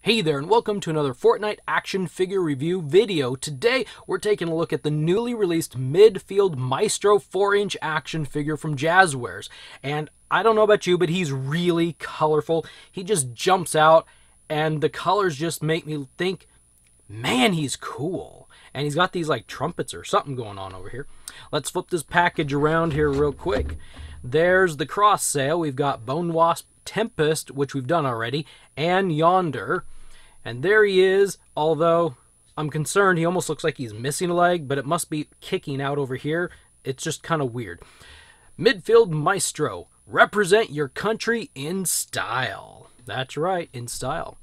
Hey there, and welcome to another Fortnite action figure review video. Today, we're taking a look at the newly released Midfield Maestro 4-inch action figure from Jazwares. And I don't know about you, but he's really colorful. He just jumps out, and the colors just make me think, man, he's cool. And he's got these like trumpets or something going on over here. Let's flip this package around here real quick. There's the cross sale. We've got Bone Wasp Tempest, which we've done already, and Yonder. And there he is, although I'm concerned he almost looks like he's missing a leg, but it must be kicking out over here. It's just kind of weird. Midfield Maestro, represent your country in style. That's right, in style.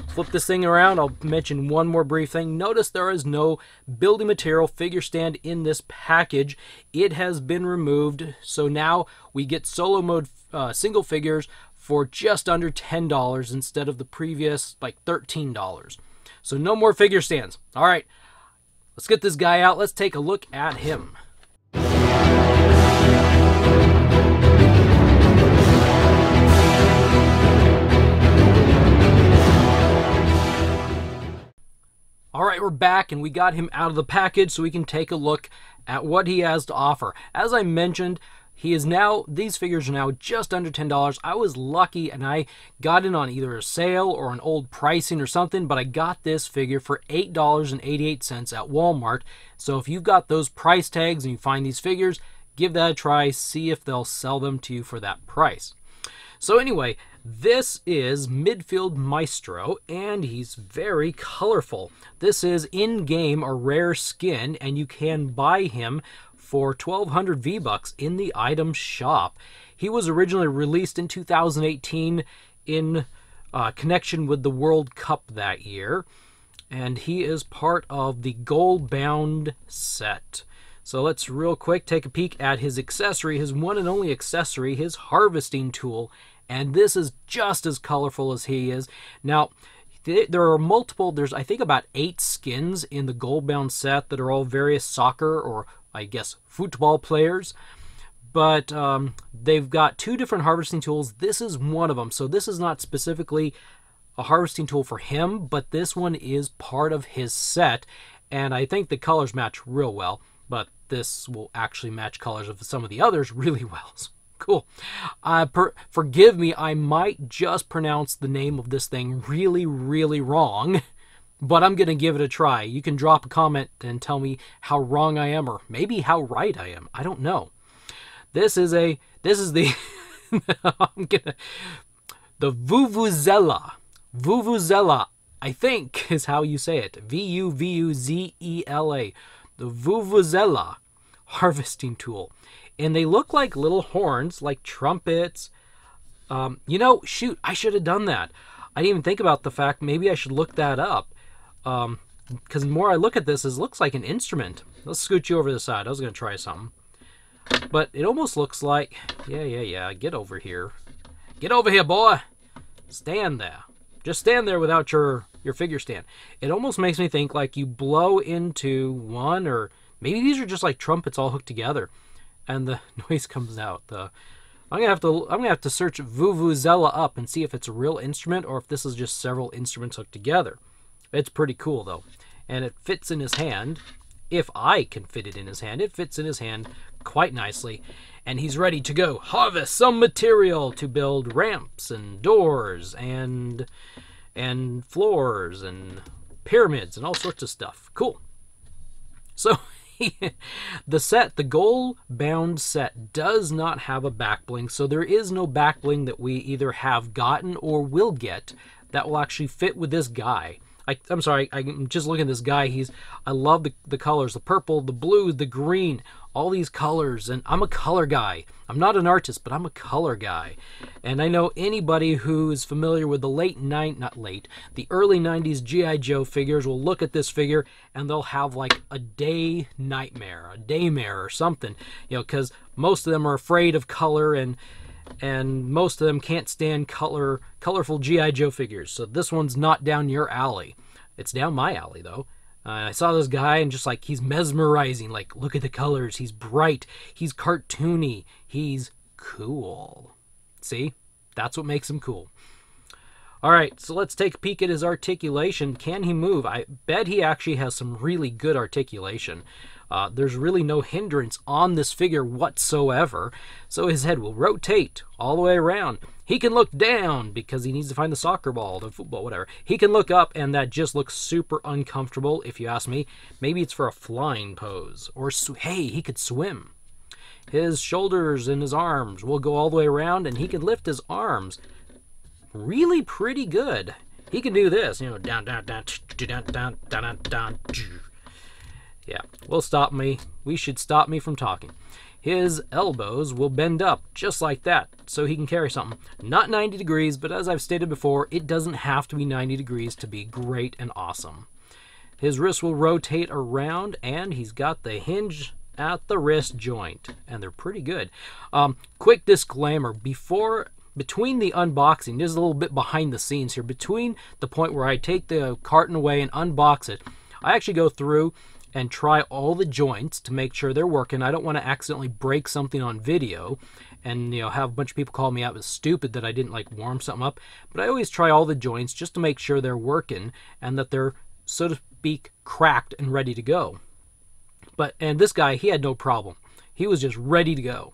Flip this thing around, I'll mention one more brief thing. Notice there is no building material figure stand in this package. It has been removed, so now we get solo mode single figures for just under $10 instead of the previous like $13. So no more figure stands. All right, let's get this guy out. Let's take a look at him. All right, we're back, and we got him out of the package so we can take a look at what he has to offer. As I mentioned, these figures are now just under $10. I was lucky and I got in on either a sale or an old pricing or something, but I got this figure for $8.88 at Walmart. So if you've got those price tags and you find these figures, give that a try, see if they'll sell them to you for that price. So anyway, this is Midfield Maestro, and he's very colorful. This is in-game a rare skin, and you can buy him for 1,200 V-Bucks in the item shop. He was originally released in 2018 in connection with the World Cup that year, and he is part of the gold-bound set. So let's real quick take a peek at his accessory, his one and only accessory, his harvesting tool, and this is just as colorful as he is. Now, there are multiple, there's I think about 8 skins in the gold-bound set that are all various soccer or I guess football players, but they've got 2 different harvesting tools. This is one of them, so this is not specifically a harvesting tool for him, but this one is part of his set, and I think the colors match real well, but this will actually match colors of some of the others really well. So, cool. Forgive me, I might just pronounce the name of this thing really, really wrong, but I'm going to give it a try. You can drop a comment and tell me how wrong I am, or maybe how right I am. I don't know. This is the the Vuvuzela. Vuvuzela, I think, is how you say it. V-U-V-U-Z-E-L-A. The Vuvuzela harvesting tool. And they look like little horns, like trumpets. You know, shoot, I should have done that. I didn't even think about the fact maybe I should look that up. Because the more I look at this, it looks like an instrument. Let's scoot you over to the side. I was going to try something. But it almost looks like... Yeah. Get over here. Get over here, boy. Stand there. Just stand there without your figure stand. It almost makes me think like you blow into one, or maybe these are just like trumpets all hooked together, and the noise comes out. I'm gonna have to search Vuvuzela up and see if it's a real instrument or if this is just several instruments hooked together. It's pretty cool though, and it fits in his hand. If I can fit it in his hand, it fits in his hand quite nicely, and he's ready to go harvest some material to build ramps and doors and floors and pyramids and all sorts of stuff. Cool. So the gold-bound set does not have a back bling, so there is no back bling that we either have gotten or will get that will actually fit with this guy. I'm sorry, I'm just looking at this guy. I love the colors, the purple, the blue, the green, all these colors, and I'm a color guy. I'm not an artist, but I'm a color guy. And I know anybody who is familiar with the early 90s G.I. Joe figures will look at this figure and they'll have like a daymare or something, you know, because most of them are afraid of color and most of them can't stand colorful G.I. Joe figures. So this one's not down your alley. It's down my alley, though. I saw this guy and just like, he's mesmerizing. Like, look at the colors. He's bright. He's cartoony. He's cool. See? That's what makes him cool. All right, so let's take a peek at his articulation. Can he move? I bet he actually has some really good articulation. There's really no hindrance on this figure whatsoever, so his head will rotate all the way around. He can look down because he needs to find the soccer ball, the football, whatever. He can look up, and that just looks super uncomfortable, if you ask me. Maybe it's for a flying pose, or hey, he could swim. His shoulders and his arms will go all the way around, and he can lift his arms really pretty good. He can do this, you know, down, down, down, down, down, down, down. Yeah, we should stop me from talking. His elbows will bend up just like that, so he can carry something. Not 90 degrees, but as I've stated before, it doesn't have to be 90 degrees to be great and awesome. His wrists will rotate around, and he's got the hinge at the wrist joint, and they're pretty good. Quick disclaimer, between the unboxing, there's a little bit behind the scenes here, between the point where I take the carton away and unbox it, I actually go through and try all the joints to make sure they're working. I don't want to accidentally break something on video and, you know, have a bunch of people call me out as stupid that I didn't like warm something up. But I always try all the joints just to make sure they're working and that they're, so to speak, cracked and ready to go. And this guy, he had no problem. He was just ready to go.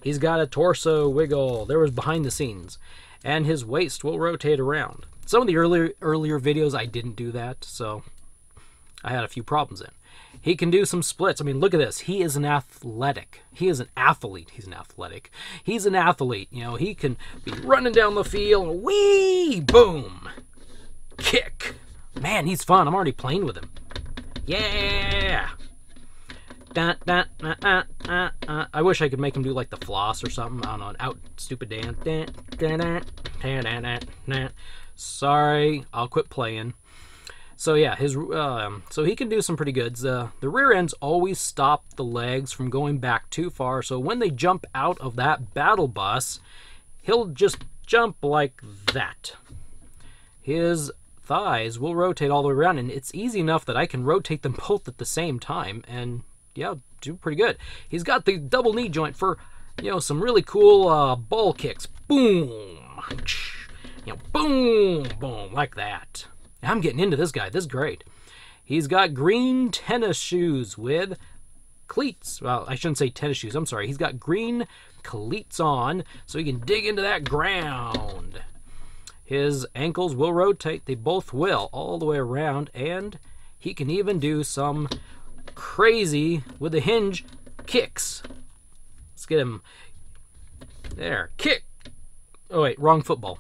He's got a torso wiggle. There was behind the scenes. And his waist will rotate around. Some of the earlier videos I didn't do that, so I had a few problems in. He can do some splits. I mean, look at this. He is an athletic. He is an athlete. He's an athletic. He's an athlete. You know, he can be running down the field. Whee! Boom! Kick. Man, he's fun. I'm already playing with him. Yeah! I wish I could make him do like the floss or something. I don't know, an out stupid dance. Sorry, I'll quit playing. So yeah, so he can do some pretty goods. The rear ends always stop the legs from going back too far, so when they jump out of that battle bus, he'll just jump like that. His thighs will rotate all the way around, and it's easy enough that I can rotate them both at the same time, and yeah, do pretty good. He's got the double knee joint for, you know, some really cool ball kicks. Boom! You know, boom, boom, like that. I'm getting into this guy. This is great. He's got green tennis shoes with cleats. Well, I shouldn't say tennis shoes. I'm sorry. He's got green cleats on so he can dig into that ground. His ankles will rotate. They both will all the way around. And he can even do some crazy with the hinge kicks. Let's get him. There. Kick. Oh, wait. Wrong football.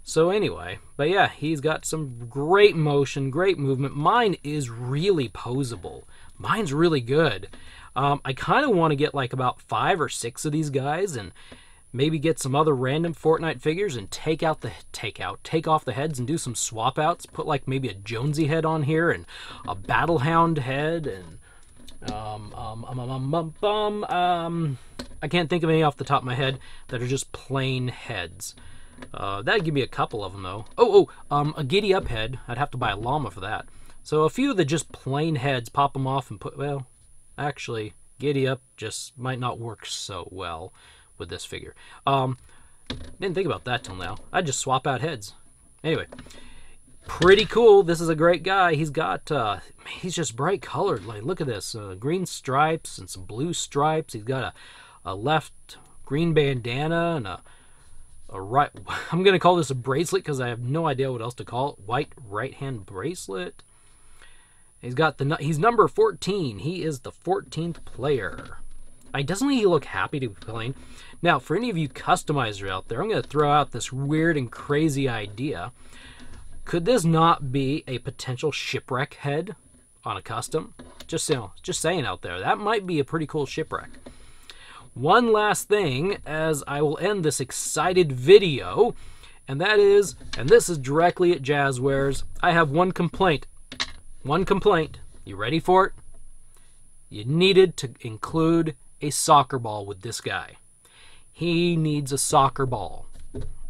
So anyway, but yeah, he's got some great motion, great movement. Mine is really poseable. Mine's really good. I kind of want to get like about 5 or 6 of these guys and maybe get some other random Fortnite figures and take off the heads and do some swap outs. Put like maybe a Jonesy head on here and a Battlehound head and I can't think of any off the top of my head that are just plain heads. That'd give me a couple of them, though. A Giddy Up head. I'd have to buy a llama for that. So a few of the just plain heads, pop them off and put, well, actually, Giddy Up just might not work so well with this figure. Didn't think about that till now. I'd just swap out heads. Anyway, pretty cool. This is a great guy. He's got, he's just bright colored. Like, look at this. Green stripes and some blue stripes. He's got a left green bandana and a right, I'm going to call this a bracelet because I have no idea what else to call it. White right-hand bracelet. He's number 14. He is the 14th player. Doesn't he look happy to be playing? Now, for any of you customizers out there, I'm going to throw out this weird and crazy idea. Could this not be a potential shipwreck head on a custom? Just saying out there. That might be a pretty cool shipwreck. One last thing as I will end this excited video, and that is, and this is directly at Jazwares, I have one complaint. One complaint. You ready for it? You needed to include a soccer ball with this guy. He needs a soccer ball.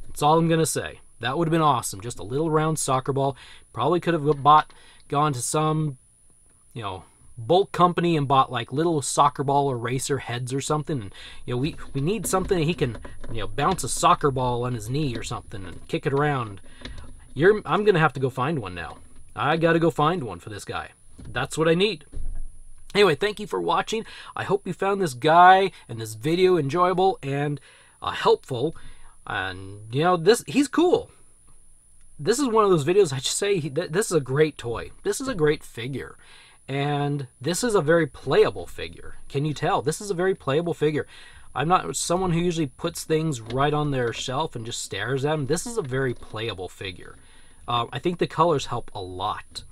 That's all I'm going to say. That would have been awesome. Just a little round soccer ball. Probably could have gone to some, you know, bulk company and bought like little soccer ball eraser heads or something, and we need something that he can bounce a soccer ball on his knee or something and kick it around. I'm gonna have to go find one now. I gotta go find one for this guy. That's what I need. Anyway, thank you for watching. I hope you found this guy and this video enjoyable and helpful. And he's cool. This is one of those videos I just say this is a great toy. This is a great figure. And this is a very playable figure. Can you tell? This is a very playable figure. I'm not someone who usually puts things right on their shelf and just stares at them. This is a very playable figure. I think the colors help a lot.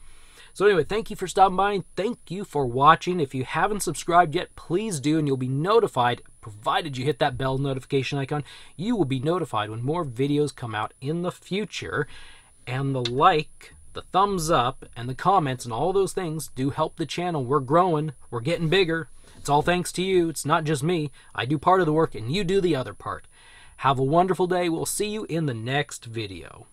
So anyway, thank you for stopping by, and thank you for watching. If you haven't subscribed yet, please do, and you'll be notified, provided you hit that bell notification icon. You will be notified when more videos come out in the future. And the like, the thumbs up, and the comments, and all those things do help the channel. We're growing. We're getting bigger. It's all thanks to you. It's not just me. I do part of the work, and you do the other part. Have a wonderful day. We'll see you in the next video.